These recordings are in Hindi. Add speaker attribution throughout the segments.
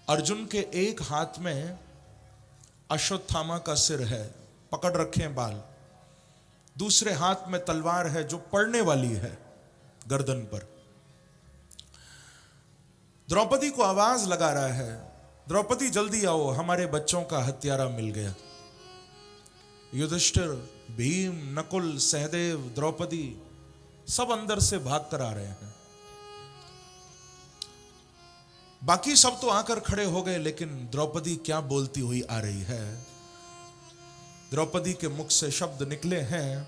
Speaker 1: अर्जुन के एक हाथ में अश्वत्थामा का सिर है, पकड़ रखे हैं बाल, दूसरे हाथ में तलवार है जो पड़ने वाली है गर्दन पर। द्रौपदी को आवाज लगा रहा है, द्रौपदी जल्दी आओ, हमारे बच्चों का हत्यारा मिल गया। युधिष्ठिर, भीम, नकुल, सहदेव, द्रौपदी सब अंदर से भाग कर आ रहे हैं। बाकी सब तो आकर खड़े हो गए, लेकिन द्रौपदी क्या बोलती हुई आ रही है। द्रौपदी के मुख से शब्द निकले हैं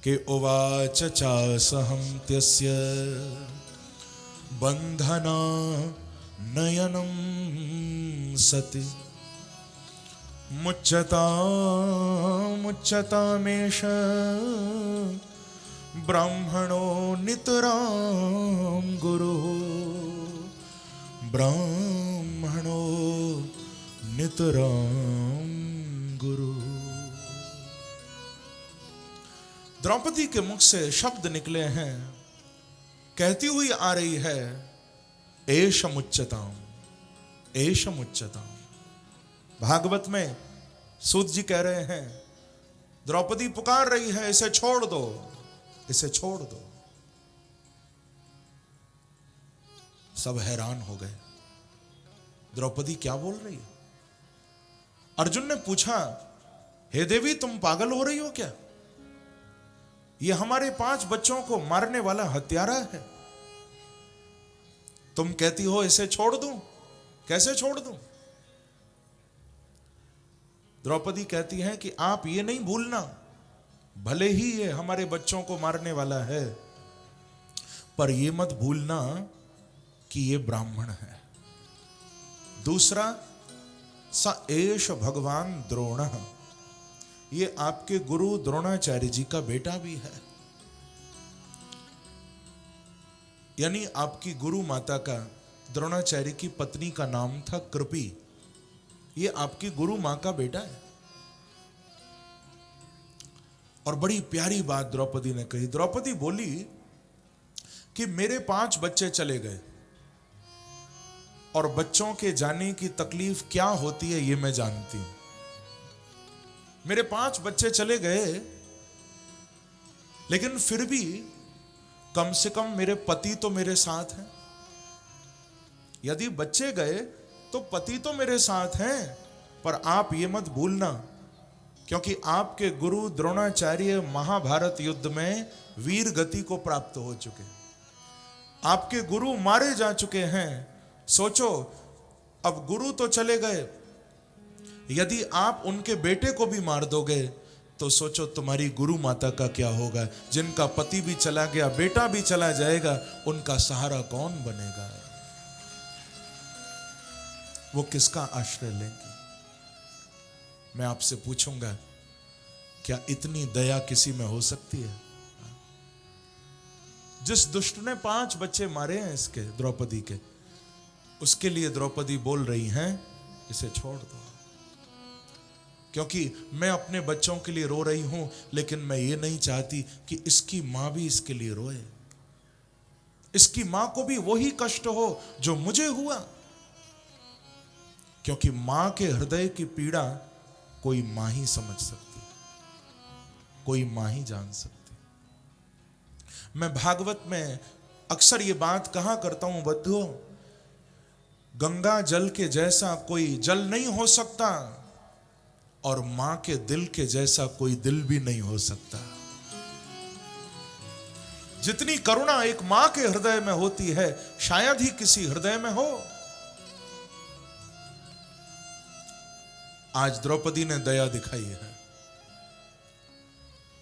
Speaker 1: कि उवाच चासहं त्यस्य बंधना नयनम सति मुच्यतामेष ब्राह्मणो नितरां गुरु, ब्राह्मणो नितरां गुरु। द्रौपदी के मुख से शब्द निकले हैं, कहती हुई आ रही है, एषमुच्यताम्, एषमुच्यताम्। भागवत में सूत जी कह रहे हैं, द्रौपदी पुकार रही है, इसे छोड़ दो, इसे छोड़ दो। सब हैरान हो गए, द्रौपदी क्या बोल रही है। अर्जुन ने पूछा, हे देवी तुम पागल हो रही हो क्या? ये हमारे 5 बच्चों को मारने वाला हत्यारा है, तुम कहती हो इसे छोड़ दूं? कैसे छोड़ दूं? द्रौपदी कहती है कि आप ये नहीं भूलना, भले ही ये हमारे बच्चों को मारने वाला है, पर ये मत भूलना कि ये ब्राह्मण है। दूसरा, स एष भगवान द्रोण, ये आपके गुरु द्रोणाचार्य जी का बेटा भी है। यानी आपकी गुरु माता का, द्रोणाचार्य की पत्नी का नाम था कृपी, ये आपकी गुरु मां का बेटा है। और बड़ी प्यारी बात द्रौपदी ने कही। द्रौपदी बोली कि मेरे 5 बच्चे चले गए, और बच्चों के जाने की तकलीफ क्या होती है ये मैं जानती हूं। मेरे 5 बच्चे चले गए, लेकिन फिर भी कम से कम मेरे पति तो मेरे साथ हैं। यदि बच्चे गए तो पति तो मेरे साथ हैं, पर आप ये मत भूलना, क्योंकि आपके गुरु द्रोणाचार्य महाभारत युद्ध में वीर गति को प्राप्त हो चुके, आपके गुरु मारे जा चुके हैं। सोचो, अब गुरु तो चले गए, यदि आप उनके बेटे को भी मार दोगे तो सोचो तुम्हारी गुरु माता का क्या होगा। जिनका पति भी चला गया, बेटा भी चला जाएगा, उनका सहारा कौन बनेगा? वो किसका आश्रय लेंगे? मैं आपसे पूछूंगा, क्या इतनी दया किसी में हो सकती है? जिस दुष्ट ने 5 बच्चे मारे हैं इसके, द्रौपदी के, उसके लिए द्रौपदी बोल रही हैं, इसे छोड़ दो। क्योंकि मैं अपने बच्चों के लिए रो रही हूं, लेकिन मैं ये नहीं चाहती कि इसकी मां भी इसके लिए रोए, इसकी मां को भी वही कष्ट हो जो मुझे हुआ। क्योंकि मां के हृदय की पीड़ा कोई मां ही समझ सकती, कोई मां ही जान सकती। मैं भागवत में अक्सर ये बात कहा करता हूं, बद्धुओं, गंगा जल के जैसा कोई जल नहीं हो सकता, और मां के दिल के जैसा कोई दिल भी नहीं हो सकता। जितनी करुणा एक मां के हृदय में होती है, शायद ही किसी हृदय में हो। आज द्रौपदी ने दया दिखाई है।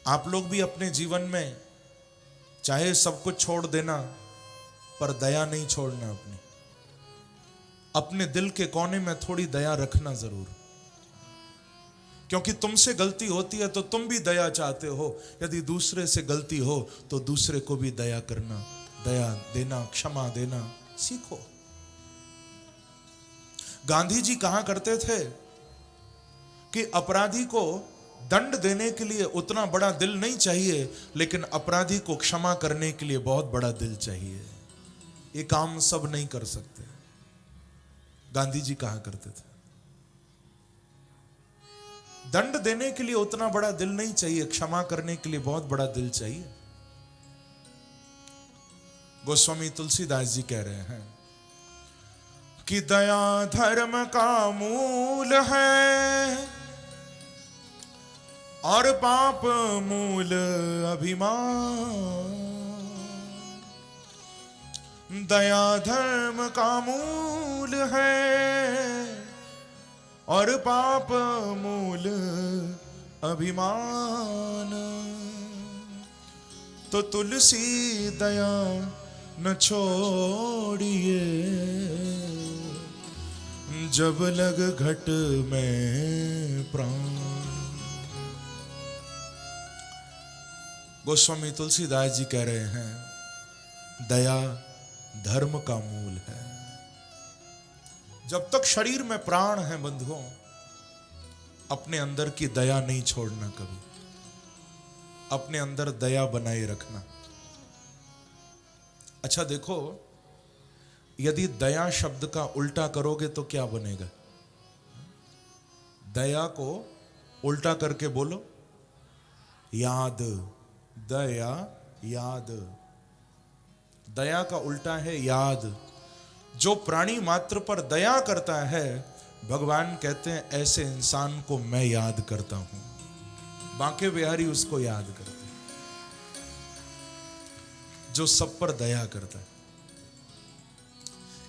Speaker 1: आप लोग भी अपने जीवन में चाहे सब कुछ छोड़ देना, पर दया नहीं छोड़ना। अपने दिल के कोने में थोड़ी दया रखना जरूर, क्योंकि तुमसे गलती होती है तो तुम भी दया चाहते हो। यदि दूसरे से गलती हो तो दूसरे को भी दया करना, दया देना, क्षमा देना सीखो। गांधी जी कहा करते थे कि अपराधी को दंड देने के लिए उतना बड़ा दिल नहीं चाहिए, लेकिन अपराधी को क्षमा करने के लिए बहुत बड़ा दिल चाहिए। ये काम सब नहीं कर सकते। गांधी जी कहा करते थे। दंड देने के लिए उतना बड़ा दिल नहीं चाहिए, क्षमा करने के लिए बहुत बड़ा दिल चाहिए। गोस्वामी तुलसीदास जी कह रहे हैं कि दया धर्म का मूल है और पाप मूल अभिमान। दया धर्म का मूल है और पाप मूल अभिमान। तो तुलसी दया न छोड़िए जब लग घट में प्राण। गोस्वामी तुलसीदास जी कह रहे हैं दया धर्म का मूल है। जब तक शरीर में प्राण है बंधुओं, अपने अंदर की दया नहीं छोड़ना, कभी अपने अंदर दया बनाए रखना। अच्छा देखो, यदि दया शब्द का उल्टा करोगे तो क्या बनेगा? दया को उल्टा करके बोलो, याद। दया याद। दया का उल्टा है याद। जो प्राणी मात्र पर दया करता है, भगवान कहते हैं ऐसे इंसान को मैं याद करता हूं। बांके बिहारी उसको याद करते हैं जो सब पर दया करता है।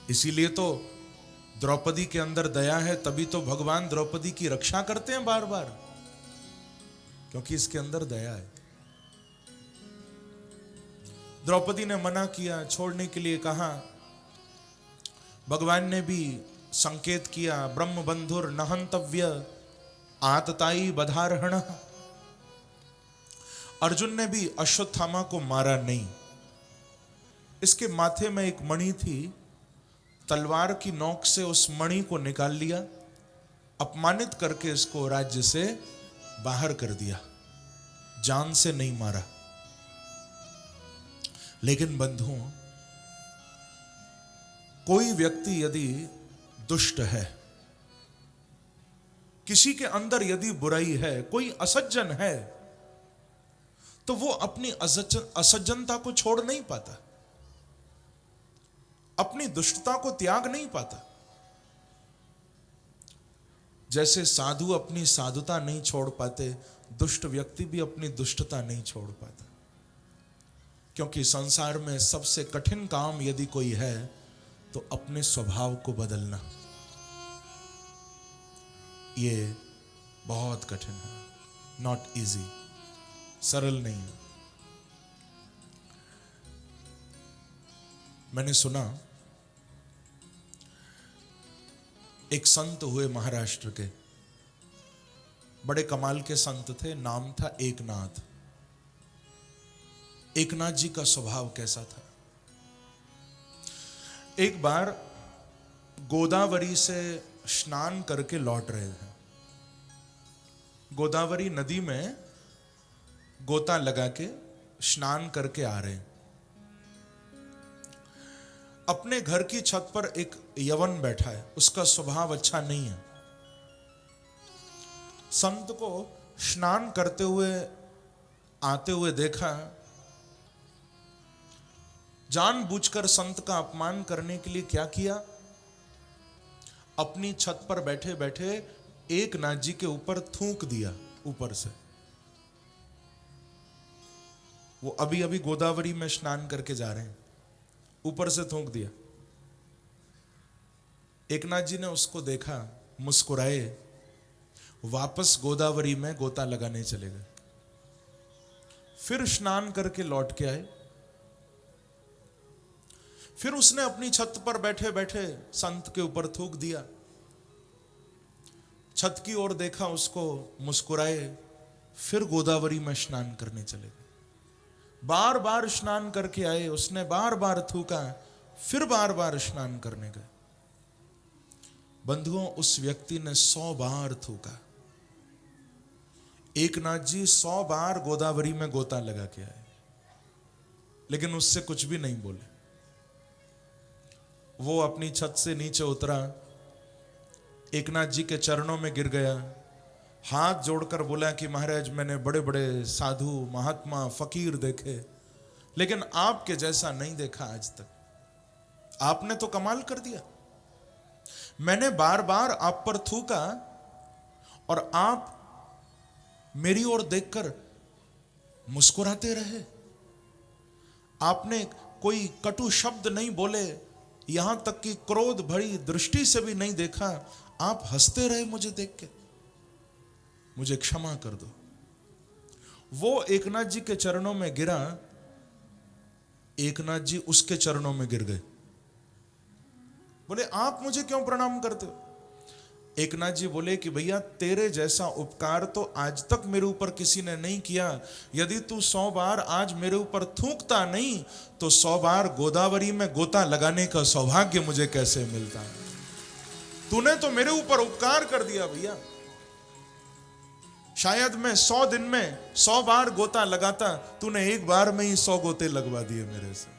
Speaker 1: इसीलिए तो द्रौपदी के अंदर दया है, तभी तो भगवान द्रौपदी की रक्षा करते हैं बार बार, क्योंकि इसके अंदर दया है। द्रौपदी ने मना किया, छोड़ने के लिए कहा। भगवान ने भी संकेत किया, ब्रह्म बंधुर नहंतव्य आतताई बधारहण। अर्जुन ने भी अश्वत्थामा को मारा नहीं। इसके माथे में एक मणि थी, तलवार की नोक से उस मणि को निकाल लिया, अपमानित करके इसको राज्य से बाहर कर दिया, जान से नहीं मारा। लेकिन बंधुओं, कोई व्यक्ति यदि दुष्ट है, किसी के अंदर यदि बुराई है, कोई असज्जन है, तो वो अपनी असज्जनता को छोड़ नहीं पाता, अपनी दुष्टता को त्याग नहीं पाता। जैसे साधु अपनी साधुता नहीं छोड़ पाते, दुष्ट व्यक्ति भी अपनी दुष्टता नहीं छोड़ पाता। क्योंकि संसार में सबसे कठिन काम यदि कोई है तो अपने स्वभाव को बदलना, ये बहुत कठिन है, नॉट इजी, सरल नहीं है। मैंने सुना एक संत हुए महाराष्ट्र के, बड़े कमाल के संत थे, नाम था एकनाथ। एकनाथ जी का स्वभाव कैसा था? एक बार गोदावरी से स्नान करके लौट रहे थे। गोदावरी नदी में गोता लगा के स्नान करके आ रहे। अपने घर की छत पर एक यवन बैठा है, उसका स्वभाव अच्छा नहीं है। संत को स्नान करते हुए आते हुए देखा, जानबूझकर संत का अपमान करने के लिए क्या किया, अपनी छत पर बैठे बैठे एकनाथ जी के ऊपर थूक दिया। ऊपर से वो अभी अभी गोदावरी में स्नान करके जा रहे हैं, ऊपर से थूक दिया। एकनाथ जी ने उसको देखा, मुस्कुराए, वापस गोदावरी में गोता लगाने चले गए। फिर स्नान करके लौट के आए। फिर उसने अपनी छत पर बैठे बैठे संत के ऊपर थूक दिया। छत की ओर देखा उसको, मुस्कुराए, फिर गोदावरी में स्नान करने चले गए। बार बार स्नान करके आए, उसने बार बार थूका, फिर बार बार स्नान करने गए। बंधुओं, उस व्यक्ति ने 100 बार थूका। एकनाथ जी 100 बार गोदावरी में गोता लगा के आए, लेकिन उससे कुछ भी नहीं बोले। वो अपनी छत से नीचे उतरा, एकनाथ जी के चरणों में गिर गया, हाथ जोड़कर बोला कि महाराज मैंने बड़े बड़े साधु महात्मा फकीर देखे, लेकिन आपके जैसा नहीं देखा आज तक। आपने तो कमाल कर दिया। मैंने बार बार आप पर थूका और आप मेरी ओर देखकर मुस्कुराते रहे। आपने कोई कटु शब्द नहीं बोले, यहां तक कि क्रोध भरी दृष्टि से भी नहीं देखा। आप हंसते रहे मुझे देख के। मुझे क्षमा कर दो। वो एकनाथ जी के चरणों में गिरा, एकनाथ जी उसके चरणों में गिर गए। बोले आप मुझे क्यों प्रणाम करते हो? एकनाथ जी बोले कि भैया तेरे जैसा उपकार तो आज तक मेरे ऊपर किसी ने नहीं किया। यदि तू 100 बार आज मेरे ऊपर थूकता नहीं तो 100 बार गोदावरी में गोता लगाने का सौभाग्य मुझे कैसे मिलता। तूने तो मेरे ऊपर उपकार कर दिया भैया। शायद मैं 100 दिन में 100 बार गोता लगाता, तूने एक बार में ही 100 गोते लगवा दिए मेरे से।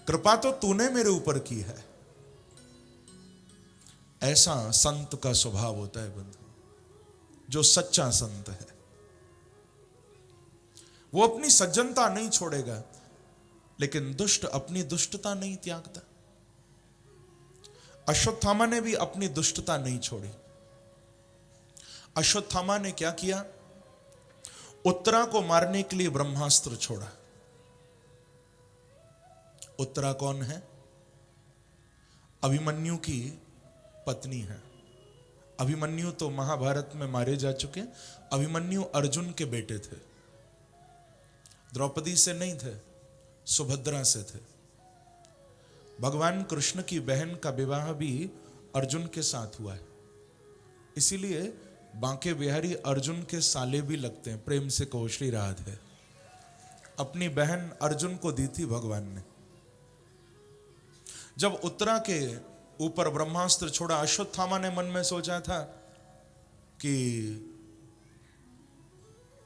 Speaker 1: कृपा तो तूने मेरे ऊपर की है। ऐसा संत का स्वभाव होता है बंधु, जो सच्चा संत है। वो अपनी सज्जनता नहीं छोड़ेगा, लेकिन दुष्ट अपनी दुष्टता नहीं त्यागता। अश्वत्थामा ने भी अपनी दुष्टता नहीं छोड़ी। अश्वत्थामा ने क्या किया? उत्तरा को मारने के लिए ब्रह्मास्त्र छोड़ा। उत्तरा कौन है? अभिमन्यु की पत्नी है। अभिमन्यु तो महाभारत में मारे जा चुके। अभिमन्यु अर्जुन के बेटे थे, द्रौपदी से नहीं थे, सुभद्रा से थे। भगवान कृष्ण की बहन का विवाह भी अर्जुन के साथ हुआ है। इसीलिए बांके बिहारी अर्जुन के साले भी लगते हैं। प्रेम से कहो श्री राधे। अपनी बहन अर्जुन को दी थी भगवान ने। जब उत्तरा के ऊपर ब्रह्मास्त्र छोड़ा, अश्वत्थामा ने मन में सोचा था कि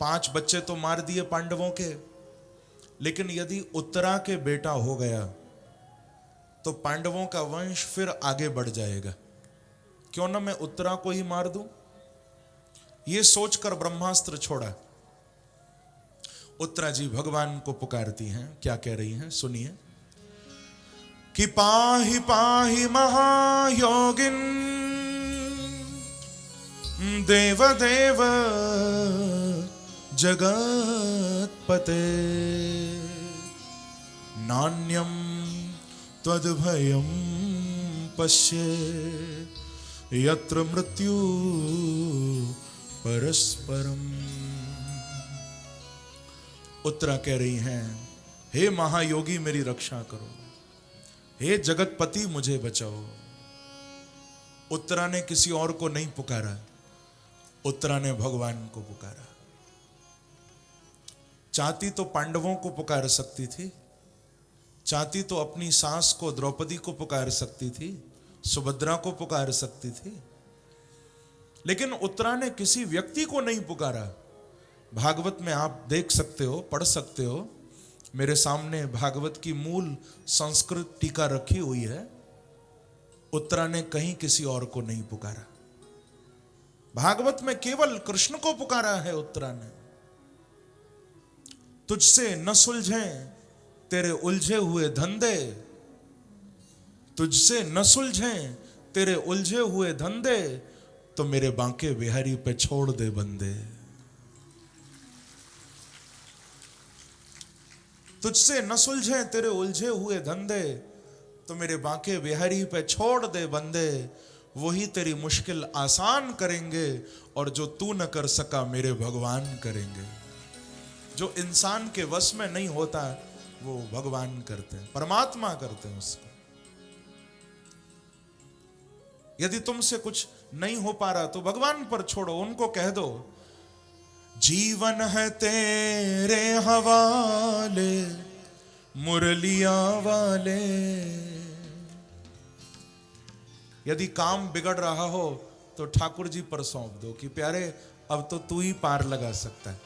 Speaker 1: 5 बच्चे तो मार दिए पांडवों के, लेकिन यदि उत्तरा के बेटा हो गया तो पांडवों का वंश फिर आगे बढ़ जाएगा। क्यों ना मैं उत्तरा को ही मार दूं? यह सोचकर ब्रह्मास्त्र छोड़ा। उत्तरा जी भगवान को पुकारती हैं। क्या कह रही हैं सुनिए कि पाहि पाहि महायोगिन देव देव जगत्पते नान्यम त्वद्भयं पश्ये यत्र मृत्यु परस्परम। उत्तरा कह रही हैं, हे महायोगी मेरी रक्षा करो, हे जगतपति मुझे बचाओ। उत्तरा ने किसी और को नहीं पुकारा, उत्तरा ने भगवान को पुकारा। चाहती तो पांडवों को पुकार सकती थी, चाहती तो अपनी सास को द्रौपदी को पुकार सकती थी, सुभद्रा को पुकार सकती थी, लेकिन उत्तरा ने किसी व्यक्ति को नहीं पुकारा। भागवत में आप देख सकते हो, पढ़ सकते हो। मेरे सामने भागवत की मूल संस्कृत टीका रखी हुई है। उत्तरा ने कहीं किसी और को नहीं पुकारा। भागवत में केवल कृष्ण को पुकारा है उत्तरा ने। तुझसे न सुलझे तेरे उलझे हुए धंधे, तुझसे न सुलझे तेरे उलझे हुए धंधे, तो मेरे बांके बिहारी पे छोड़ दे बंदे। तुझसे न सुलझे तेरे उलझे हुए धंधे, तो मेरे बांके बिहारी पे छोड़ दे बंदे। वही तेरी मुश्किल आसान करेंगे, और जो तू न कर सका मेरे भगवान करेंगे। जो इंसान के वश में नहीं होता वो भगवान करते हैं, परमात्मा करते हैं उसको। यदि तुमसे कुछ नहीं हो पा रहा तो भगवान पर छोड़ो, उनको कह दो जीवन है तेरे हवाले मुरलिया वाले। यदि काम बिगड़ रहा हो तो ठाकुर जी पर सौंप दो कि प्यारे अब तो तू ही पार लगा सकता है।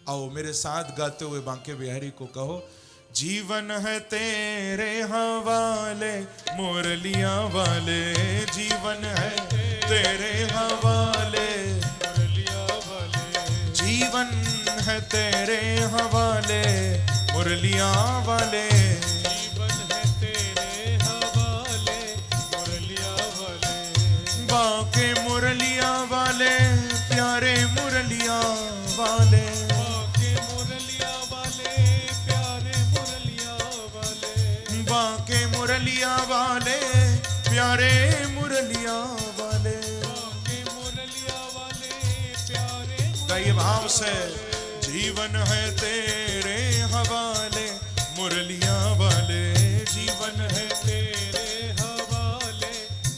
Speaker 1: आओ मेरे साथ गाते हुए बांके बिहारी को कहो, जीवन है तेरे हवाले मुरलिया वाले, जीवन है तेरे हवाले मुरलिया वाले, जीवन है तेरे हवाले मुरलिया वाले,
Speaker 2: जीवन है तेरे हवाले मुरलिया वाले,
Speaker 1: बाके मुरलिया वाले प्यारे मुरलिया वाले,
Speaker 2: बाके मुरलिया वाले प्यारे मुरलिया वाले,
Speaker 1: बाके मुरलिया वाले प्यारे मुरलिया वाले।
Speaker 2: बाके मुरलिया वाले प्यारे
Speaker 1: कई भाव से जीवन है तेरे हवाले मुरलिया वाले, जीवन है
Speaker 2: तेरे हवाले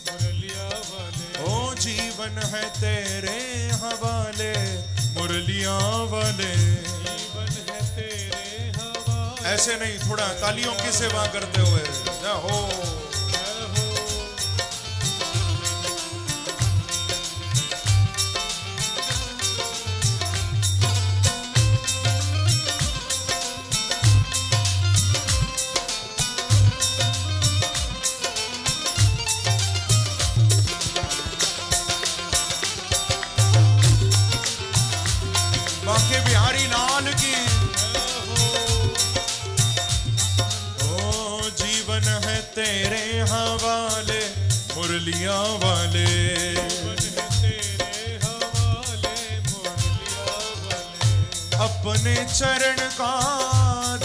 Speaker 2: मुरलिया वाले,
Speaker 1: ओ जीवन है तेरे हवाले मुरलिया वाले।
Speaker 2: जीवन है तेरे हवाले।
Speaker 1: ऐसे नहीं, थोड़ा तालियों की सेवा करते हुए जय हो। बाके बिहारी लाल की ओ जीवन है तेरे हवाले मुरलिया वाले,
Speaker 2: जीवन है तेरे हवाले मुरलिया वाले,
Speaker 1: अपने चरण का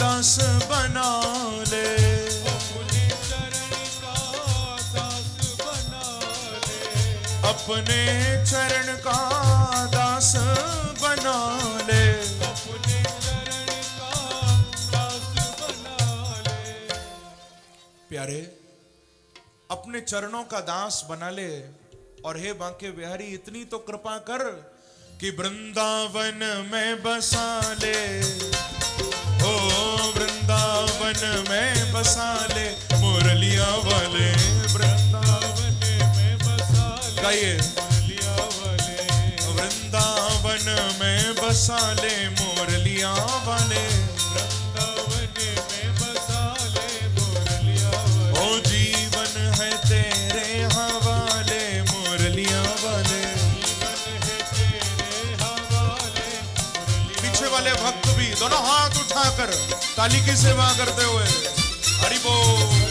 Speaker 1: दास बना ले,
Speaker 2: अपने चरण का दास बना ले,
Speaker 1: अपने चरण का दास बना ले।
Speaker 2: अपने चरण का दास बना ले।
Speaker 1: प्यारे, अपने चरणों का दास बना ले। और हे बांके बिहारी इतनी तो कृपा कर कि वृंदावन में बसा ले, ओ वृंदावन में बसा ले मुरलिया वाले, वृंदावन
Speaker 2: में बसा ले
Speaker 1: गाइए,
Speaker 2: मुरलिया वाले,
Speaker 1: वृंदावन में बसा ले मुरलिया वाले,
Speaker 2: वृंदावन में बसा ले मुरलिया वाले,
Speaker 1: ओ जीवन है तेरे हवाले मुरलिया वाले।
Speaker 2: जीवन है तेरे हवाले मुरलिया।
Speaker 1: पीछे वाले भक्त भी दोनों हाथ उठाकर ताली की सेवा करते हुए हरि बोल।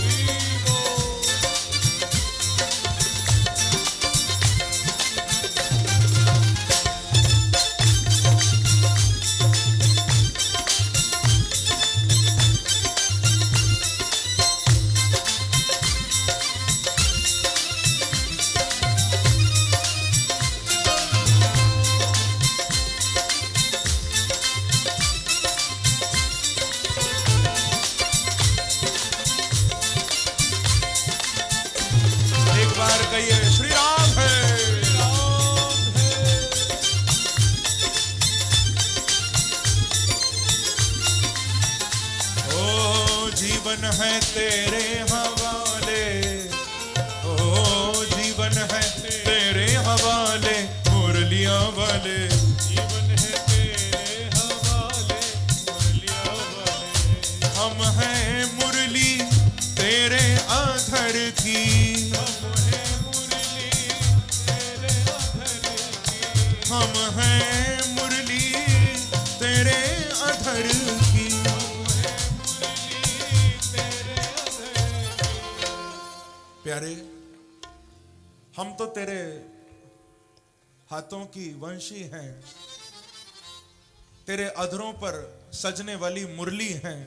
Speaker 1: एक बार कहिए श्री राम है, ओ जीवन है तेरे हवाले, ओ जीवन है तेरे हवाले मुरलिया वाले,
Speaker 2: जीवन है तेरे हवाले मुरलिया वाले,
Speaker 1: हम हैं मुरली तेरे अधर की,
Speaker 2: हम है मुरली तेरे अधर की,
Speaker 1: हम हैं मुरली तेरे अधर की। प्यारे, हम तो तेरे हाथों की वंशी हैं, तेरे अधरों पर सजने वाली मुरली हैं।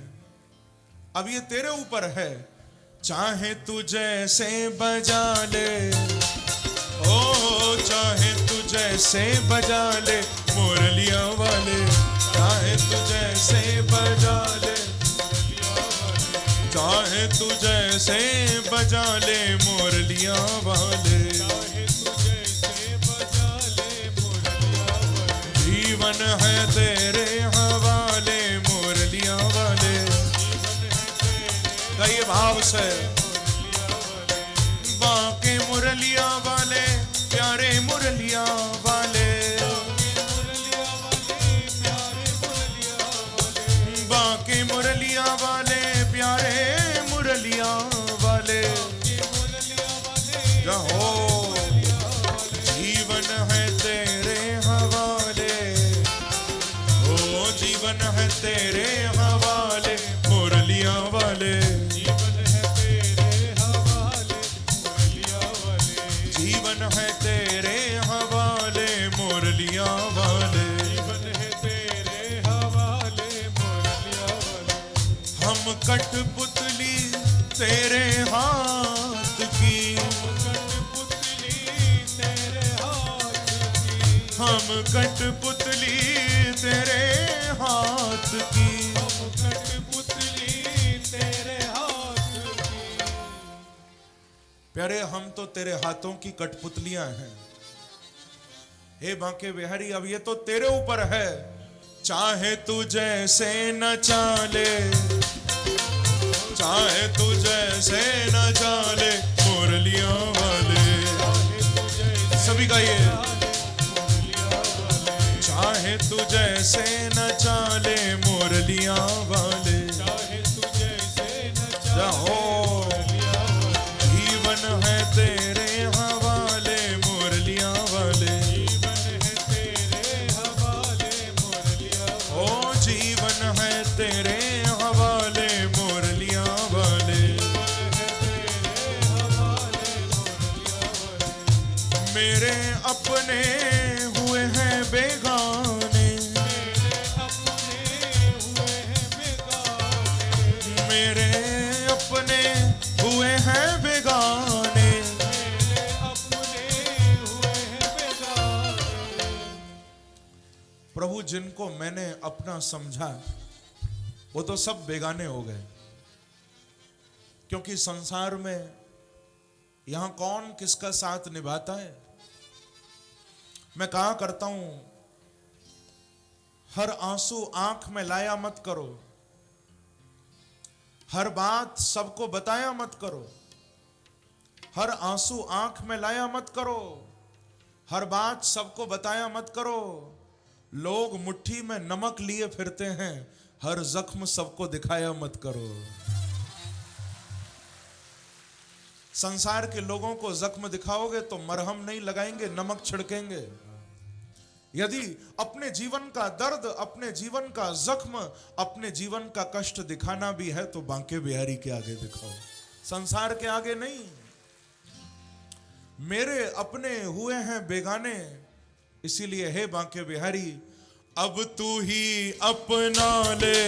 Speaker 1: अब ये तेरे ऊपर है, चाहे तू जैसे बजा ले, ओ चाहे तू जैसे बजा ले मुरलिया वाले, चाहे तू जैसे बजा ले, चाहे तू जैसे बजा ले मुरलिया वाले,
Speaker 2: चाहे तू जैसे बजा ले मुरलिया वाले,
Speaker 1: जीवन है तेरे हवाले मुरलिया वाले। कई भाव से बाके मुरलिया वाले प्यारे मुरलिया वाले, बाके मुरलिया वाले तेरे हाथ की,
Speaker 2: कठपुतली तेरे हाथ की,
Speaker 1: हम कठपुतली तेरे हाथ की।
Speaker 2: कठपुतली तेरे हाथ की।
Speaker 1: प्यारे, हम तो तेरे हाथों की कठपुतलियां हैं। हे बांके बिहारी, अब ये तो तेरे ऊपर है। चाहे तू जैसे न चाले, चाहे तू जैसे न चाले मुरलियां वाले। सभी का ये, चाहे तू जैसे न चाले मुरलियां वाले।
Speaker 2: चाहे तू जैसे न
Speaker 1: जाओ, जीवन है तेरे हवाले मुरलियां वाले।
Speaker 2: जीवन है तेरे हवाले मुरलिया
Speaker 1: ओ जीवन है तेरे हवाले मुरलियां वाले। मेरे अपने हुए हैं बेगाने, मेरे अपने हुए हैं बेगाने। प्रभु, जिनको मैंने अपना समझा वो तो सब बेगाने हो गए, क्योंकि संसार में यहां कौन किसका साथ निभाता है। मैं कहा करता हूं, हर आंसू आंख में लाया मत करो, हर बात सबको बताया मत करो, हर आंसू आंख में लाया मत करो, हर बात सबको बताया मत करो। लोग मुट्ठी में नमक लिए फिरते हैं, हर जख्म सबको दिखाया मत करो। संसार के लोगों को जख्म दिखाओगे तो मरहम नहीं लगाएंगे, नमक छिड़केंगे। यदि अपने जीवन का दर्द, अपने जीवन का जख्म, अपने जीवन का कष्ट दिखाना भी है तो बांके बिहारी के आगे दिखाओ, संसार के आगे नहीं। मेरे अपने हुए हैं बेगाने, इसीलिए हे बांके बिहारी, अब तू ही अपना ले,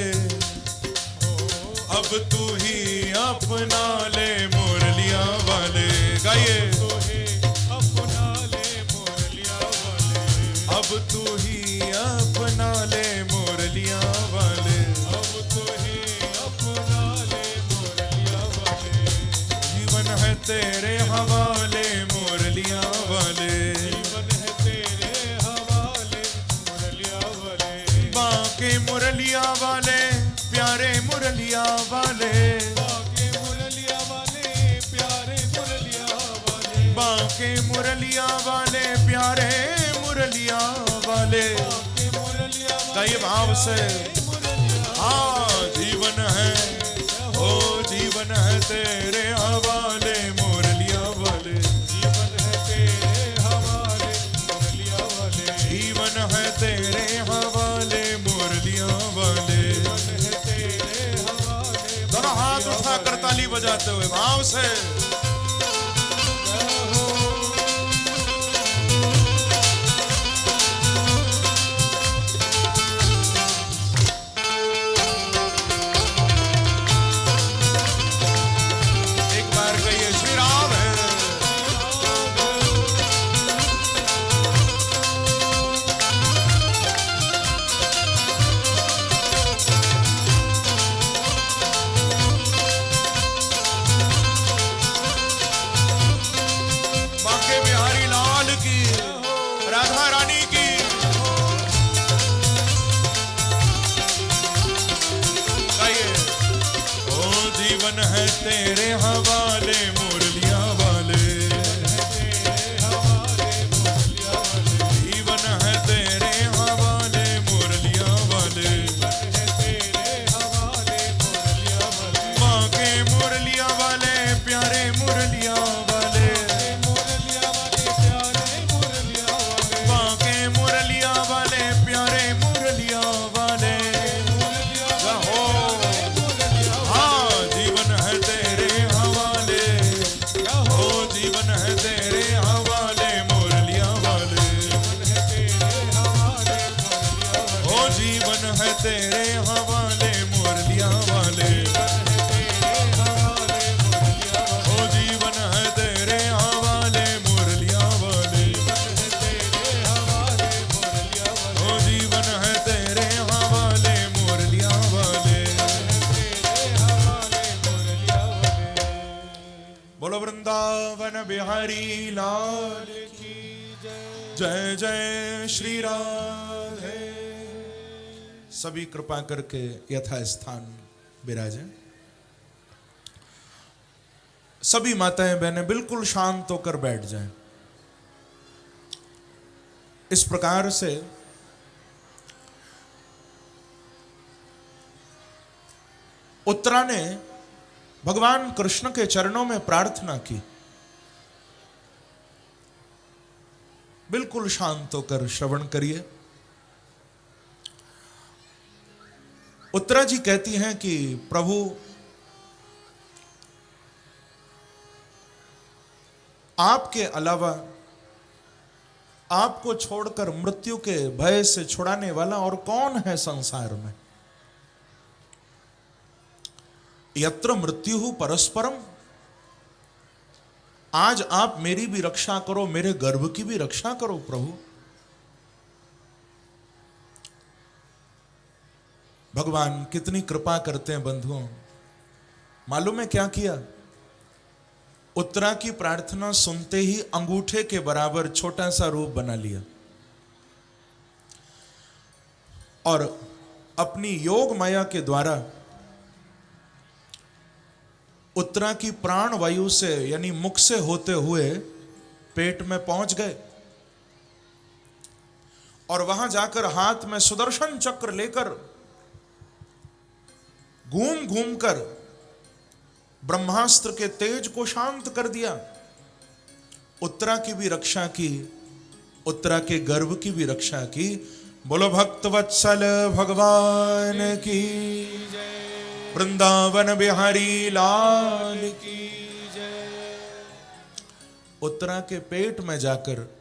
Speaker 1: अब तू ही अपना ले मुरलियां वाले। गाइए,
Speaker 2: अपना ले मुरलिया वाले,
Speaker 1: अब तू ही अपना ले मुरलियां वाले।
Speaker 2: अब तो ही अपना ले मुरलिया वाले।
Speaker 1: जीवन है तेरे हवाले मुरलियां वाले।
Speaker 2: जीवन है तेरे हवाले मुरलिया वाले।
Speaker 1: बांके मुरलियां वाले, प्यारे मुरलियां वाले।
Speaker 2: बांके मुरलिया वाले, प्यारे मुरलिया वाले।
Speaker 1: बांके मुरलियां वाले, प्यारे मुरलियां वाले।
Speaker 2: बांके मुरलिया वाले,
Speaker 1: गाइए भाव से,
Speaker 2: मुरलिया।
Speaker 1: हाँ, जीवन है, ओ जीवन है तेरे हवाले मुरलियां वाले।
Speaker 2: जीवन है तेरे हवाले मुरलिया वाले।
Speaker 1: जीवन है तेरे हवाले मुरलियां वाले।
Speaker 2: जीवन है तेरे हवाले।
Speaker 1: दोनों हाथ उठाकर ताली बजाते हुए भाव से, एक बार कहिए श्री राम है। बांके बिहारी लाल की, राधा रानी की। गाइए, ओ जीवन है तेरे हवाले मुरलियां वाले। जीवन है तेरे हवाले मुरलियां वाले। बांके मुरलियां वाले, प्यारे मुरलियां वाले। बांके मुरलियां वाले, प्यारे मुरलियां वाले। हो, हाँ, जीवन है तेरे हवाले वृंदावन बिहारी लाल
Speaker 2: की जय।
Speaker 1: जय जय श्री राधे। सभी कृपा करके यथा स्थान विराजें। सभी माताएं बहनें बिल्कुल शांत होकर बैठ जाएं। इस प्रकार से उत्तरा ने भगवान कृष्ण के चरणों में प्रार्थना की। बिल्कुल शांत होकर श्रवण करिए। उत्तरा जी कहती हैं कि प्रभु, आपके अलावा आपको छोड़कर मृत्यु के भय से छुड़ाने वाला और कौन है संसार में। यत्र मृत्यु परस्परम, आज आप मेरी भी रक्षा करो, मेरे गर्भ की भी रक्षा करो प्रभु। भगवान कितनी कृपा करते हैं बंधुओं। मालूम है क्या किया? उत्तरा की प्रार्थना सुनते ही अंगूठे के बराबर छोटा सा रूप बना लिया और अपनी योग माया के द्वारा उत्तरा की प्राण वायु से यानी मुख से होते हुए पेट में पहुंच गए और वहां जाकर हाथ में सुदर्शन चक्र लेकर घूम घूम कर ब्रह्मास्त्र के तेज को शांत कर दिया। उत्तरा की भी रक्षा की, उत्तरा के गर्भ की भी रक्षा की। बोलो भक्त वत्सल भगवान की
Speaker 2: जय।
Speaker 1: वृंदावन बिहारी लाल की।
Speaker 2: की जय।
Speaker 1: उत्तरा के पेट में जाकर,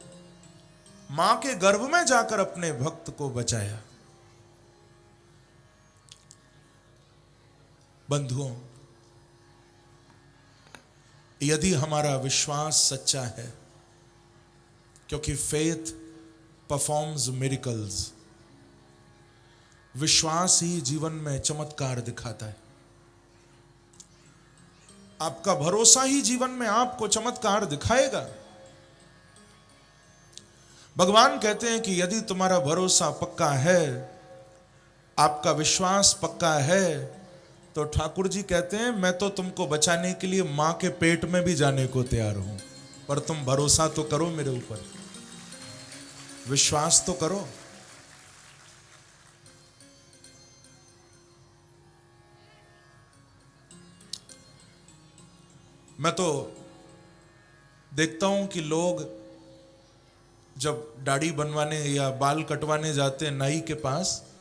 Speaker 1: मां के गर्भ में जाकर अपने भक्त को बचाया। बंधुओं, यदि हमारा विश्वास सच्चा है, क्योंकि फेथ परफॉर्म्स मिरेकल्स, विश्वास ही जीवन में चमत्कार दिखाता है। आपका भरोसा ही जीवन में आपको चमत्कार दिखाएगा। भगवान कहते हैं कि यदि तुम्हारा भरोसा पक्का है, आपका विश्वास पक्का है, तो ठाकुर जी कहते हैं मैं तो तुमको बचाने के लिए मां के पेट में भी जाने को तैयार हूं, पर तुम भरोसा तो करो मेरे ऊपर, विश्वास तो करो। मैं तो देखता हूं कि लोग जब दाढ़ी बनवाने या बाल कटवाने जाते हैं नाई के पास,